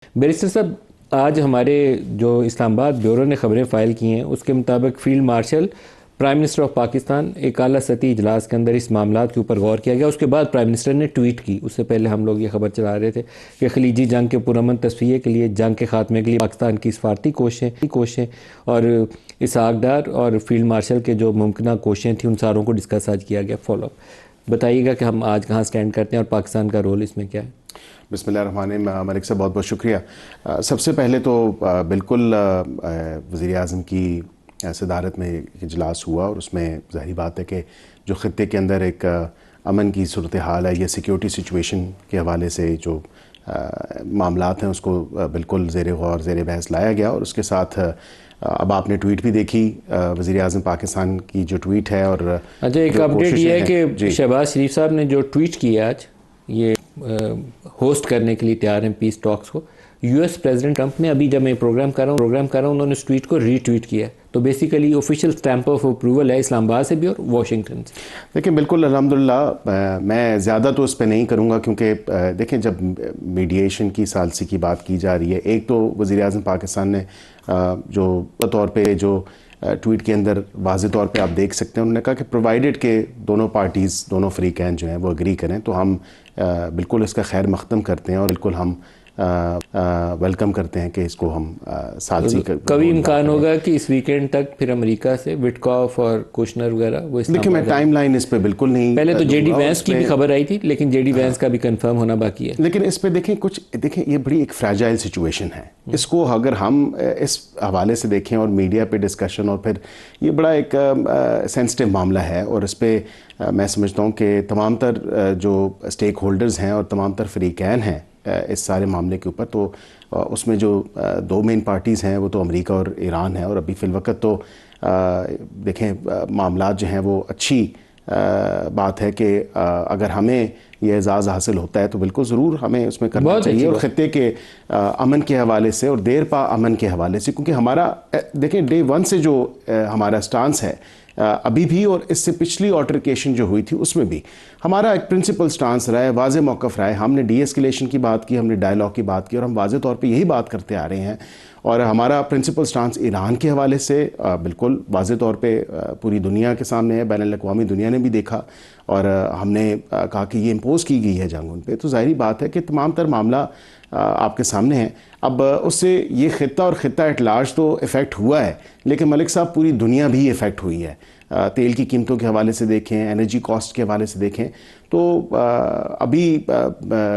Barrister साहब, आज हमारे जो इस्लामाबाद ब्यूरो ने खबरें फ़ाइल की हैं उसके मुताबिक field marshal prime minister of Pakistan एक आला सतही इजलास के अंदर इस मामला के ऊपर गौर किया गया। उसके बाद प्राइम मिनिस्टर ने ट्वीट की। उससे पहले हम लोग ये खबर चला रहे थे कि खलीजी जंग के पुरअमन तस्वीर के लिए, जंग के खात्मे के लिए पाकिस्तान की सफारती कोशिशें और इसहाक डार और फील्ड मार्शल के जो मुमकिन कोशिशें थी उन सारों को डिस्कस आज किया गया। फॉलोअप बताइएगा कि हम आज कहाँ स्टैंड करते हैं और पाकिस्तान का रोल इसमें क्या है। बिस्मिल्लाहिर्रहमानिर्रहीम। मलिक साहब बहुत बहुत शुक्रिया। सबसे पहले तो बिल्कुल वज़ीर आज़म की सदारत में एक इजलास हुआ और उसमें ज़ाहिर बात है कि जो ख़त्े के अंदर एक अमन की सूरत हाल है या सिक्योरिटी सिचुएशन के हवाले से जो मामलात हैं उसको बिल्कुल ज़ेर गौर ज़ेर बहस लाया गया। और उसके साथ अब आपने ट्वीट भी देखी वज़ीर आज़म पाकिस्तान की जो ट्वीट है। और अच्छा, एक अपडेट ये है कि शहबाज शरीफ साहब ने जो ट्वीट किया आज, ये होस्ट करने के लिए तैयार हैं पीस टॉक्स को। यूएस प्रेसिडेंट ट्रंप ने अभी जब मैं प्रोग्राम कर रहा हूँ उन्होंने उस ट्वीट को रीट्वीट किया। तो basically official stamp of approval है इस्लामाबाद से भी और वाशिंगटन से। देखिए बिल्कुल अल्हम्दुलिल्लाह, मैं ज़्यादा तो इस पर नहीं करूँगा क्योंकि देखें जब मीडिएशन की सालसी की बात की जा रही है, एक तो वज़ीर आज़म पाकिस्तान ने जो तौर पे जो ट्वीट के अंदर वाज़े तौर पे आप देख सकते हैं, उन्होंने कहा कि प्रोवाइडेड के दोनों पार्टीज़, दोनों फ़रीक़ैन जो हैं वो एग्री करें तो हम बिल्कुल इसका खैर मक़दम करते हैं और बिल्कुल हम वेलकम करते हैं कि इसको हम सालसी कभी इम्कान होगा कि इस वीकेंड तक फिर अमेरिका से विटकॉफ और कुशनर वगैरह वो। देखिए मैं टाइम लाइन इस पे बिल्कुल नहीं, पहले तो जेडी वैंस की भी खबर आई थी लेकिन जेडी वैंस का भी कंफर्म होना बाकी है। लेकिन इस पे देखें ये बड़ी एक फ्रैजाइल सिचुएशन है। इसको अगर हम इस हवाले से देखें और मीडिया पे डिस्कशन, और फिर ये बड़ा एक सेंसिटिव मामला है और इस पर मैं समझता हूँ कि तमाम तर जो स्टेक होल्डर्स हैं और तमाम तर फ़रीक़ैन हैं इस सारे मामले के ऊपर, तो उसमें जो दो मेन पार्टीज़ हैं वो तो अमेरिका और ईरान है। और अभी फ़िलवक़्त तो देखें मामलात जो हैं वो अच्छी बात है कि अगर हमें यह एजाज़ हासिल होता है तो बिल्कुल ज़रूर हमें उसमें करना चाहिए। और ख़त्े के अमन के हवाले से और देर पा अमन के हवाले से, क्योंकि हमारा देखें डे वन से जो हमारा स्टांस है अभी भी और इससे पिछली ऑल्टरकेशन जो हुई थी उसमें भी हमारा एक प्रिंसिपल स्टांस रहा है, वाज़े मौक़िफ़ रहा है। हमने डीएस्केलेशन की बात की, हमने डायलॉग की बात की और हम वाज़े तौर पे यही बात करते आ रहे हैं। और हमारा प्रिंसिपल स्टांस ईरान के हवाले से बिल्कुल वाज़े तौर पे पूरी दुनिया के सामने है, बैनुल अक़वामी दुनिया ने भी देखा और हमने कहा कि ये इम्पोज़ की गई है जंग उन पर। तो ज़ाहिर बात है कि तमाम तर मामला आपके सामने है। अब उससे ये ख़ित्ता और ख़ित्ता एट लार्ज तो इफ़ेक्ट हुआ है, लेकिन मलिक साहब पूरी दुनिया भी इफ़ेक्ट हुई है। तेल की कीमतों के हवाले से देखें, एनर्जी कॉस्ट के हवाले से देखें तो अभी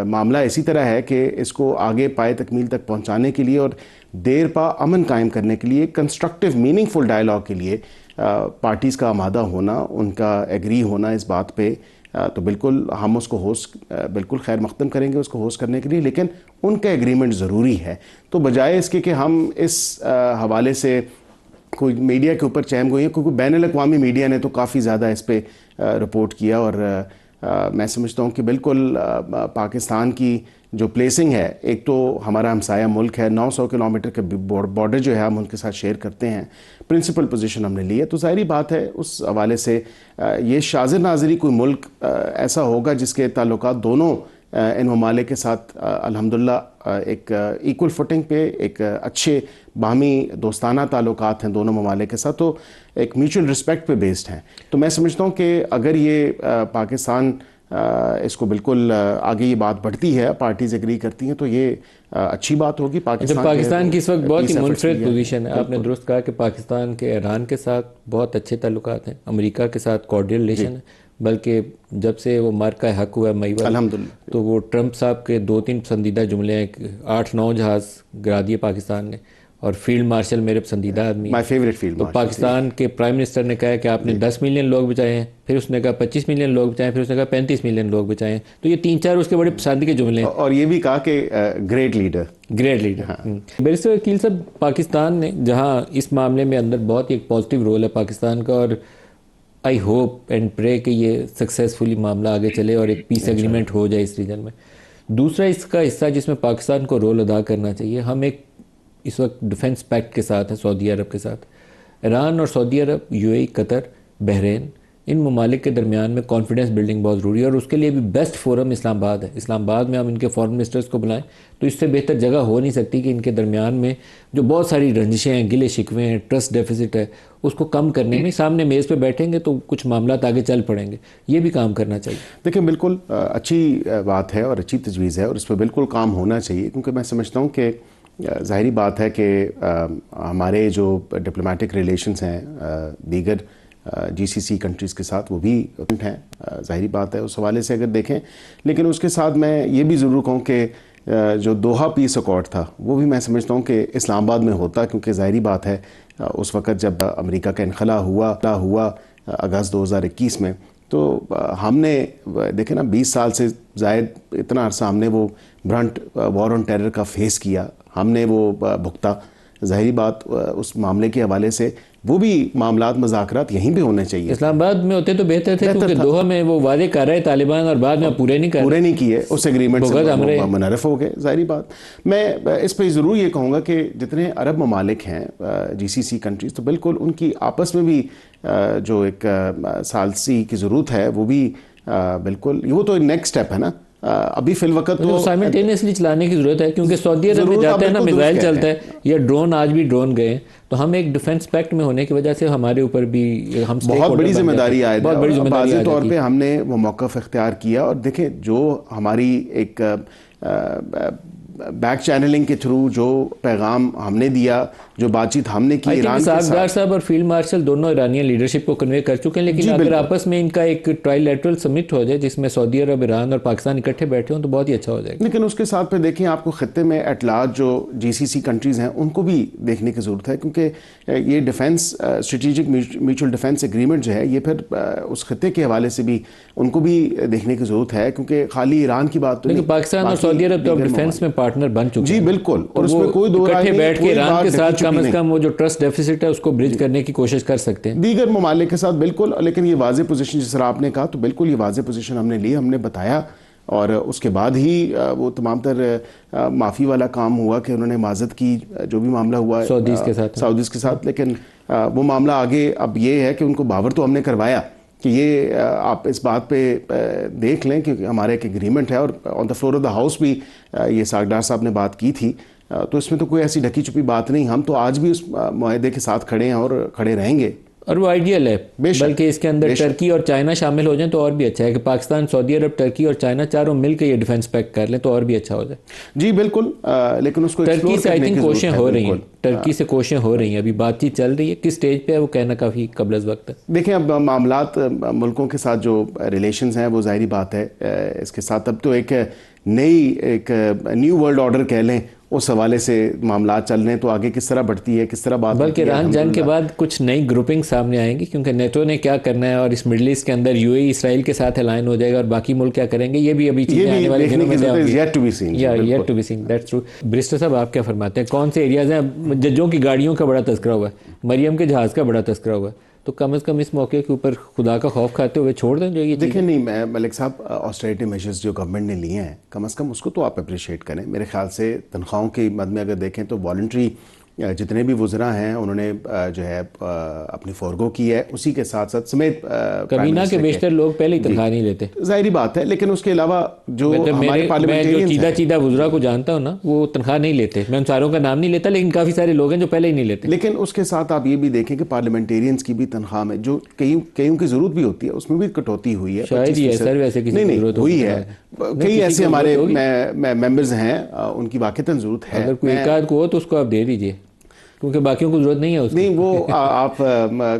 मामला इसी तरह है कि इसको आगे पाए तकमील तक पहुंचाने के लिए और देर पा अमन कायम करने के लिए, कंस्ट्रक्टिव मीनिंगफुल डायलॉग के लिए पार्टीज़ का आमादा होना, उनका एग्री होना इस बात पे, तो बिल्कुल हम उसको होस्ट बिल्कुल खैर मक़दम करेंगे उसको होस्ट करने के लिए, लेकिन उनका एग्रीमेंट ज़रूरी है। तो बजाय इसके कि हम इस हवाले से कोई मीडिया के ऊपर चहम गोई है, क्योंकि बैनुल अक़वामी मीडिया ने तो काफ़ी ज़्यादा इस पर रिपोर्ट किया और मैं समझता हूँ कि बिल्कुल पाकिस्तान की जो प्लेसिंग है, एक तो हमारा हमसाया मुल्क है, 900 किलोमीटर के बॉर्डर जो है हम उनके साथ शेयर करते हैं, प्रिंसिपल पोजीशन हमने ली है। तो ज़ाहिर बात है उस हवाले से ये शाज़िर नाज़री कोई मुल्क ऐसा होगा जिसके ताल्लुकात दोनों इन ममालिक के साथ अल्हम्दुलिल्लाह एक इक्वल फुटिंग पे, एक अच्छे बाहमी दोस्ताना ताल्लुकात हैं दोनों ममालिक के साथ, तो एक म्यूचुअल रिस्पेक्ट पे बेस्ड हैं। तो मैं समझता हूँ कि अगर ये पाकिस्तान इसको बिल्कुल आगे ये बात बढ़ती है, पार्टीज़ एग्री करती हैं, तो ये अच्छी बात होगी। पाकिस्तान की इस वक्त बहुत ही मुनफरिद पोजीशन है। आपने दुरुस्त कहा कि पाकिस्तान के ईरान के साथ बहुत अच्छे ताल्लुकात हैं, अमेरिका के साथ कॉर्डियल रिलेशन है, बल्कि जब से वो मार का हक हुआ मई वाला, अल्हम्दुलिल्लाह, तो वो ट्रंप साहब के 2-3 पसंदीदा जुमले हैं, 8-9 जहाज़ गिरा दिए पाकिस्तान ने और फील्ड मार्शल मेरे पसंदीदा आदमी, माय फेवरेट फील्ड तो पाकिस्तान के प्राइम मिनिस्टर ने कहा कि आपने 10 मिलियन लोग बचाए हैं, फिर उसने कहा 25 मिलियन लोग बचाए, फिर उसने कहा 35 मिलियन लोग बचाए हैं। तो ये 3-4 उसके बड़े पसंद के जुमले हैं। और ये भी कहा कि ग्रेट लीडर। बैरिस्टर वकील साहब, पाकिस्तान ने जहाँ इस मामले में अंदर बहुत ही एक पॉजिटिव रोल है पाकिस्तान का, और आई होप एंड प्रे कि ये सक्सेसफुली मामला आगे चले और एक पीस एग्रीमेंट हो जाए इस रीजन में। दूसरा इसका हिस्सा जिसमें पाकिस्तान को रोल अदा करना चाहिए, हम एक इस वक्त डिफेंस पैक्ट के साथ है सऊदी अरब के साथ। ईरान और सऊदी अरब, यूएई, कतर, बहरीन, इन ममालिक के दरमियान में कॉन्फिडेंस बिल्डिंग बहुत ज़रूरी है, और उसके लिए भी बेस्ट फोरम इस्लामाबाद है। इस्लामाबाद में हम इनके फॉरेन मिनिस्टर्स को बुलाएं तो इससे बेहतर जगह हो नहीं सकती कि इनके दरमियान में जो बहुत सारी रंजिशें हैं, गिले शिकवे हैं, ट्रस्ट डेफिसिट है, उसको कम करने में सामने मेज़ पे बैठेंगे तो कुछ मामला आगे चल पड़ेंगे। ये भी काम करना चाहिए। देखिए बिल्कुल अच्छी बात है और अच्छी तजवीज़ है और इस पर बिल्कुल काम होना चाहिए, क्योंकि मैं समझता हूँ कि ज़ाहिरी बात है कि हमारे जो डिप्लोमेटिक रिलेशंस हैं दीगर जीसीसी कंट्रीज़ के साथ वो भी हैं, ज़ाहिरी बात है उस हवाले से अगर देखें। लेकिन उसके साथ मैं ये भी ज़रूर कहूँ कि जो दोहा पीस अकॉर्ड था वो भी मैं समझता हूँ कि इस्लामाबाद में होता, क्योंकि ज़ाहिरी बात है उस वक़्त जब अमेरिका का इनखला हुआ अगस्त 2021 में, तो हमने देखे ना 20 साल से ज़ायद इतना अरसा हमने वो ब्रंट वॉर ऑन टेरर का फेस किया, हमने वो भुगता। ज़ाहिरी बात उस मामले के हवाले से वो भी मामलात मुज़ाकरात यहीं पे होने चाहिए। इस्लामाबाद में होते तो बेहतर थे, क्योंकि दोहा में वो वादे कर रहे तालिबान और बाद में पूरे नहीं किए, उस एग्रीमेंट से मुनरफ हो गए। ज़ाहिरी बात मैं इस पर ज़रूर ये कहूँगा कि जितने अरब ममालिक हैं जीसीसी कंट्रीज़, तो बिल्कुल उनकी आपस में भी जो एक सालसी की ज़रूरत है वो भी बिल्कुल, वो तो नेक्स्ट स्टेप है ना। अभी फिल वक्त तो साइमल्टेनियसली चलाने की जरूरत है, क्योंकि सऊदी अरब में जाता है ना, मिसाइल चलता है या ड्रोन, आज भी ड्रोन गए, तो हम एक डिफेंस पैक्ट में होने की वजह से हमारे ऊपर भी हम बहुत बड़ी जिम्मेदारी आए, बहुत बड़ी जिम्मेदारी तौर पे हमने वो मौक़िफ़ इख्तियार किया। और देखें जो हमारी एक बैक चैनलिंग के थ्रू जो पैगाम हमने दिया, जो बातचीत हमने की ईरान के साथ, साहब और फील्ड मार्शल दोनों ईरानियन लीडरशिप को कन्वे कर चुके हैं। लेकिन अगर आपस में इनका एक ट्राइलैटरल समिट हो जाए जिसमें सऊदी अरब, ईरान और पाकिस्तान इकट्ठे बैठे हों तो बहुत ही अच्छा हो जाएगा। लेकिन उसके साथ पे देखें आपको खत्ते में एट लार्ज जो जीसीसी कंट्रीज़ हैं उनको भी देखने की ज़रूरत है, क्योंकि ये defence strategic mutual defence agreement जो है ये फिर उस खत्ते के हवाले से भी उनको भी देखने की ज़रूरत है, क्योंकि खाली ईरान की बात तो पाकिस्तान और सऊदी अरब तो डिफेंस में पार्टनर बन चुके हैं। जी बिल्कुल, और उसमें कोई दो राय नहीं, बैठ के ईरान के साथ कम से कम वो जो ट्रस्ट डेफिसिट है उसको ब्रिज करने की कोशिश कर सकते हैं दीगर ममालिक के साथ बिल्कुल। लेकिन ये वाज़ेह पोजीशन जिस तरह आपने कहा, तो बिल्कुल ये वाज़ेह पोजीशन हमने ली, हमने बताया, और उसके बाद ही वो तमाम तर माफ़ी वाला काम हुआ कि उन्होंने माज़त की जो भी मामला हुआ सऊदीज़ के साथ। लेकिन वो मामला आगे अब ये है कि उनको बावर तो हमने करवाया कि ये आप इस बात पे देख लें कि हमारा एक एग्रीमेंट है, और on the floor of the house भी ये सागडार साहब ने बात की थी, तो इसमें तो कोई ऐसी ढकी छुपी बात नहीं। हम तो आज भी उस मुआहदे के साथ खड़े हैं और खड़े रहेंगे, और वो आइडियल है। बल्कि इसके अंदर टर्की और चाइना शामिल हो जाएं तो और भी अच्छा है कि पाकिस्तान, सऊदी अरब, टर्की और चाइना चारों मिलकर ये डिफेंस पैक्ट कर लें तो और भी अच्छा हो जाए। जी बिल्कुल, लेकिन उसको टर्की से आई थिंक कोशिशें हो रही हैं, टर्की से कोशिशें हो रही हैं, अभी बातचीत चल रही है, किस स्टेज पे है वो कहना काफ़ी कबल अज़ वक्त है। देखें अब मामलात मुल्कों के साथ जो रिलेशंस हैं वो ज़ाहिरी बात है इसके साथ अब तो एक न्यू वर्ल्ड ऑर्डर कह लें, उस हवाले से मामला चल रहे हैं, तो आगे किस तरह बढ़ती है, किस तरह बात, बल्कि ईरान जंग के बाद कुछ नई ग्रुपिंग सामने आएंगी, क्योंकि नेटो ने क्या करना है और इस मिडल ईस्ट के अंदर यूएई इसराइल के साथ अलाइन हो जाएगा और बाकी मुल्क क्या करेंगे, ये भी अभी चीजें आने वाले दिनों में yet to be seen. That's true. Barrister साहब आप क्या फरमाते हैं, कौन से एरियाज हैं? जजों की गाड़ियों का बड़ा तस्करा हुआ है, मरियम के जहाज़ का बड़ा तस्करा हुआ है, तो कम से कम इस मौके के ऊपर खुदा का खौफ खाते हुए छोड़ दें जो ये देखें। नहीं मलिक साहब, ऑस्टेरिटी मेजर्स जो गवर्नमेंट ने लिए हैं कम से कम उसको तो आप अप्रिशिएट करें। मेरे ख्याल से तनख्वाहों के मद में अगर देखें तो वॉलंटरी जितने भी वुज़रा हैं उन्होंने जो है अपनी फोरगो की है, उसी के साथ साथ समेत कमीना के बेशतर लोग पहले ही तनख्वाह नहीं लेते, ज़ाहिरी बात है। लेकिन उसके अलावा जो हमारे पार्लियामेंटेरियंस हैं, चीदा वुज़रा को जानता हूँ ना, वो तनख्वाह नहीं लेते। मैं उन सारों का नाम नहीं लेता, लेकिन काफ़ी सारे लोग हैं जो पहले ही नहीं लेते। लेकिन उसके साथ आप ये भी देखें कि पार्लियामेंटेरियंस की भी तनख्वाह में जो कईयों की ज़रूरत भी होती है उसमें भी कटौती हुई है। शायद ही है सर, वैसे किसी की ज़रूरत हुई है, कई ऐसे हमारे मेंबर्स हैं उनकी वाक़तन ज़रूरत है। अगर कोई एक आध को हो तो उसको आप दे दीजिए, क्योंकि बाकियों को जरूरत नहीं है उसकी। नहीं वो आप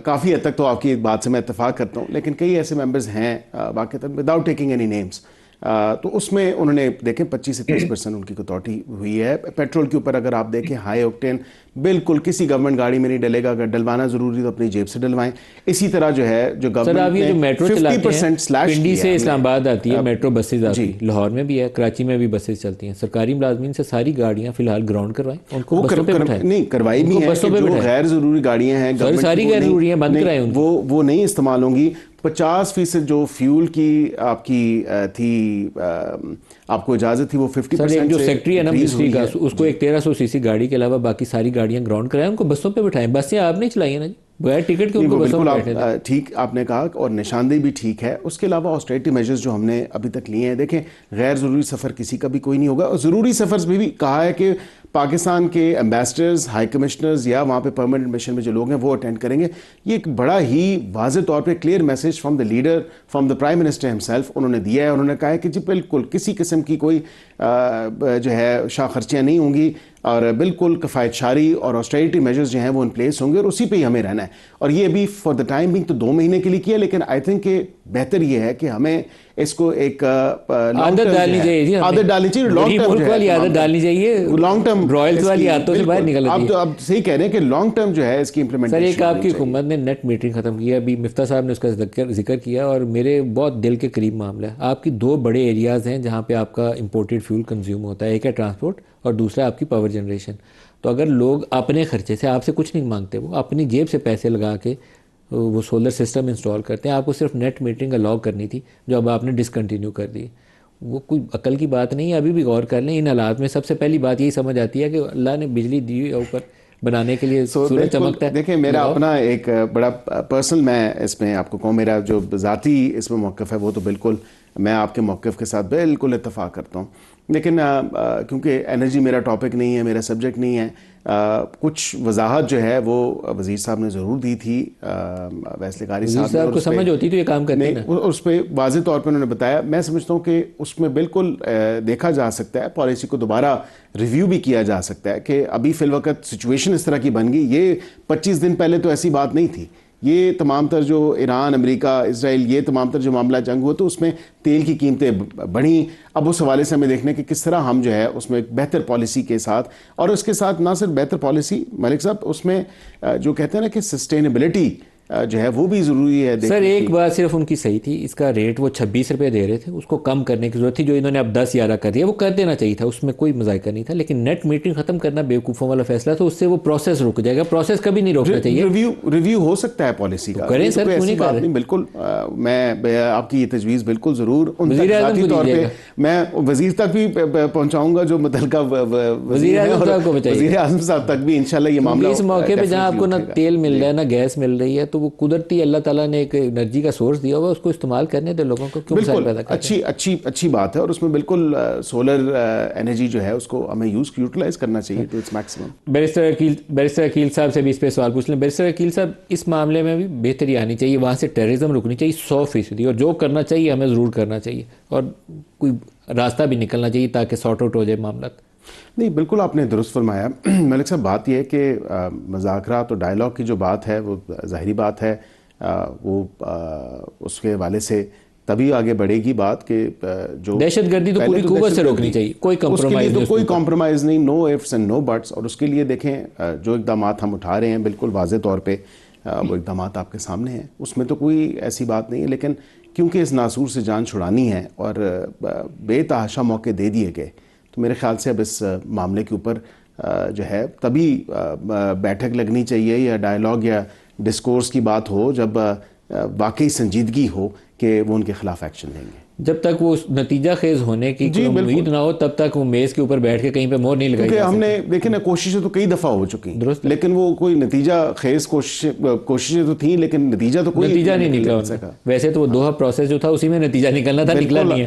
काफ़ी हद तक तो आपकी बात से मैं इत्तेफाक करता हूँ, लेकिन कई ऐसे मेंबर्स हैं वाक़तन विदाउट टेकिंग एनी नेम्स, तो उसमें उन्होंने देखें 25 से 30% उनकी कटौती हुई है। पेट्रोल के ऊपर अगर आप देखें हाई ऑक्टेन बिल्कुल किसी गवर्नमेंट गाड़ी में नहीं डलेगा, अगर डलवाना जरूरी तो अपनी जेब से डलवाएं। इसी तरह जो है जो गवर्नमेंट ने मेट्रो 50% पिंडी से इस्लामाबाद आती है, मेट्रो बसेज आती है, लाहौर में भी है, कराची में भी बसेज चलती हैं। सरकारी मुलाजमीन से सारी गाड़ियां फिलहाल ग्राउंड करवाएं, उनको बसों पे बिठाएं। नहीं करवाई भी है, जो गैर जरूरी गाड़ियां हैं सारी गैर जरूरी हैं बंद कराएं, वो नहीं इस्तेमाल होंगी। 50% जो फ्यूल की आपकी थी आपको इजाजत थी वो 50% जो सेक्रेटरी है ना मिनिस्ट्री का, उसको एक 1300 सीसी गाड़ी के अलावा बाकी सारी गाड़ियां ग्राउंड कराएं, उनको बसों पे बिठाएं। बसें आप नहीं चलाई है ना जी, बगैर टिकट के नहीं, उनको वो बसों बिल्कुल में बैठे थे। आप ठीक आपने कहा और निशानदेही भी ठीक है। उसके अलावा ऑस्टेरिटी मेजर्स जो हमने अभी तक लिए हैं, देखें गैर ज़रूरी सफ़र किसी का भी कोई नहीं होगा, और ज़रूरी सफ़र भी कहा है कि पाकिस्तान के एम्बेसडर्स, हाई कमिश्नर्स या वहाँ पे परमानेंट मिशन में जो लोग हैं वो अटेंड करेंगे। ये एक बड़ा ही वाज़ेह तौर पे clear message from the leader, from the prime minister himself उन्होंने दिया है। उन्होंने कहा है कि जी बिल्कुल किसी किस्म की कोई जो है शाह खर्चियाँ नहीं होंगी, और बिल्कुल कफ़ायत शारी और ऑस्टेरिटी मेजर्स जो हैं वो इन प्लेस होंगे, और उसी पे ही हमें रहना है। और ये अभी फॉर द टाइम बिंग तो 2 महीने के लिए किया, लेकिन आई थिंक कि बेहतर ये है कि हमें इसको एक आदत डालनी चाहिए जी, आदत डालनी चाहिए, लॉन्ग टर्म मुल्क वाली आदत डालनी चाहिए, लॉन्ग टर्म रॉयल्स वाली आदतों से बाहर निकलना चाहिए। अब सही कह रहे हैं कि लॉन्ग टर्म जो है इसकी सर, इंप्लीमेंटेशन एक आपकी हुकूमत ने नेट मीटरिंग ख़त्म किया, अभी मिफ्ता साहब ने उसका जिक्र किया, और मेरे बहुत दिल के करीब मामला है। आपकी 2 बड़े एरियाज़ हैं जहाँ पे आपका इंपोर्टेड फ्यूल कंज्यूम होता है, एक है ट्रांसपोर्ट और दूसरा आपकी पावर जनरेशन। तो अगर लोग अपने खर्चे से, आपसे कुछ नहीं मांगते, वो अपनी जेब से पैसे लगा के वो सोलर सिस्टम इंस्टॉल करते हैं, आपको सिर्फ नेट मीटरिंग अलाउ करनी थी जो अब आपने डिसकंटिन्यू कर दी। वो कोई अकल की बात नहीं है। अभी भी गौर कर लें इन हालात में। सबसे पहली बात यही समझ आती है कि अल्लाह ने बिजली दी है ऊपर बनाने के लिए, सूरज चमकता है। देखिए मेरा अपना एक बड़ा पर्सनल, मैं इसमें आपको कहूँ मेरा जो ज़ाती इसमें मौक़िफ़ है वो तो बिल्कुल मैं आपके मौक़िफ़ के साथ बिल्कुल इत्तफ़ाक़ करता हूँ, लेकिन क्योंकि एनर्जी मेरा टॉपिक नहीं है, मेरा सब्जेक्ट नहीं है, कुछ वजाहत जो है वो वज़ीर साहब ने ज़रूर दी थी, वैसे कारी साहब को समझ होती तो ये काम करते ना। उस पर वाज़ेह तौर पर उन्होंने बताया। मैं समझता हूँ कि उसमें बिल्कुल देखा जा सकता है, पॉलिसी को दोबारा रिव्यू भी किया जा सकता है कि अभी फ़िलवक़्त सिचुएशन इस तरह की बन गई। ये 25 दिन पहले तो ऐसी बात नहीं थी। ये तमाम तर जो ईरान, अमेरिका, इसराइल, ये तमाम तर जो मामला जंग हुआ तो उसमें तेल की कीमतें बढ़ी। अब उस हवाले से हमें देखने कि किस तरह हम जो है उसमें एक बेहतर पॉलिसी के साथ, और उसके साथ ना सिर्फ बेहतर पॉलिसी मलिक साहब, उसमें जो कहते हैं ना कि सस्टेनेबिलिटी जो है वो भी ज़रूरी है। सर, एक बात सिर्फ उनकी सही थी, इसका रेट वो 26 रुपये दे रहे थे, उसको कम करने की जरूरत थी। जो इन्होंने अब 10-11 कर दिया वो कर देना चाहिए था, उसमें कोई मजायका नहीं था। लेकिन नेट मीटरिंग खत्म करना बेवकूफ़ों वाला फैसला था, उससे वो प्रोसेस रुक जाएगा। प्रोसेस कभी नहीं रोकना चाहिए। रिव्यू हो सकता है पॉलिसी का, करें सर, क्यों नहीं कर रहे? बिल्कुल मैं आपकी ये तजवीज़ बिल्कुल ज़रूर उन वज़ीर आज़म को तौर दीजिएगा। पे मैं वज़ीर तक भी पहुँचाऊँगा जो मुतल्लिका वज़ीर आज़म साहब को बताइए, वज़ीर आज़म साहब तक भी इंशाल्लाह ये मामला इस मौके पे जहाँ आपको ना तेल मिल रहा है ना गैस मिल रही है, तो वो कुदरती अल्लाह ताला ने एक एनर्जी का सोर्स दिया हुआ, उसको इस्तेमाल करने दे लोगों को। क्यों मसाइल पैदा करते हैं? अच्छी बात है, और उसमें बिल्कुल सोलर एनर्जी जो है उसको हमें यूटिलाइज करना चाहिए to its maximum. Barrister Aqeel साहब से भी इस पे सवाल पूछ लें। बैरिस्टर अकील साहब, इस मामले में भी बेहतरी आनी चाहिए, वहाँ से टेररिज्म रुकनी चाहिए 100%, और जो करना चाहिए हमें ज़रूर करना चाहिए, और कोई रास्ता भी निकलना चाहिए ताकि सॉर्ट आउट हो जाए मामला। नहीं, बिल्कुल आपने दुरुस्त फरमाया मलिक साहब। बात यह है कि मुज़ाकरात और डायलॉग की जो बात है वो ज़ाहिरी बात है, वो उसके हवाले से तभी आगे बढ़ेगी बात कि जो दहशतगर्दी तो पूरी कुव्वत से रोकनी चाहिए, कोई कंप्रोमाइज़ नहीं, कोई कॉम्प्रोमाइज़ नहीं, no ifs and no buts. और उसके लिए देखें जो इक़दाम हम उठा रहे हैं बिल्कुल वाज़े तौर पे वो इक़दाम आपके सामने हैं, उसमें तो कोई ऐसी बात नहीं है। लेकिन क्योंकि इस नासूर से जान छुड़ानी है और बेतहाशा मौके दे दिए गए, तो मेरे ख्याल से अब इस मामले के ऊपर जो है तभी बैठक लगनी चाहिए या डायलॉग या डिस्कोर्स की बात हो जब वाकई संजीदगी हो कि वो उनके खिलाफ एक्शन लेंगे। जब तक वो नतीजा खेज होने की उम्मीद ना हो तब तक वो मेज़ के ऊपर बैठ के कहीं पे मोहर नहीं लगाई जा सकती। हमने देखे ना, कोशिशें तो कई दफ़ा हो चुकी, लेकिन वो कोई नतीजा खेज कोशिशें तो थी, लेकिन नतीजा तो कोई नहीं निकला। वैसे तो वो दोहा प्रोसेस जो था उसी में नतीजा निकलना था, निकला नहीं है।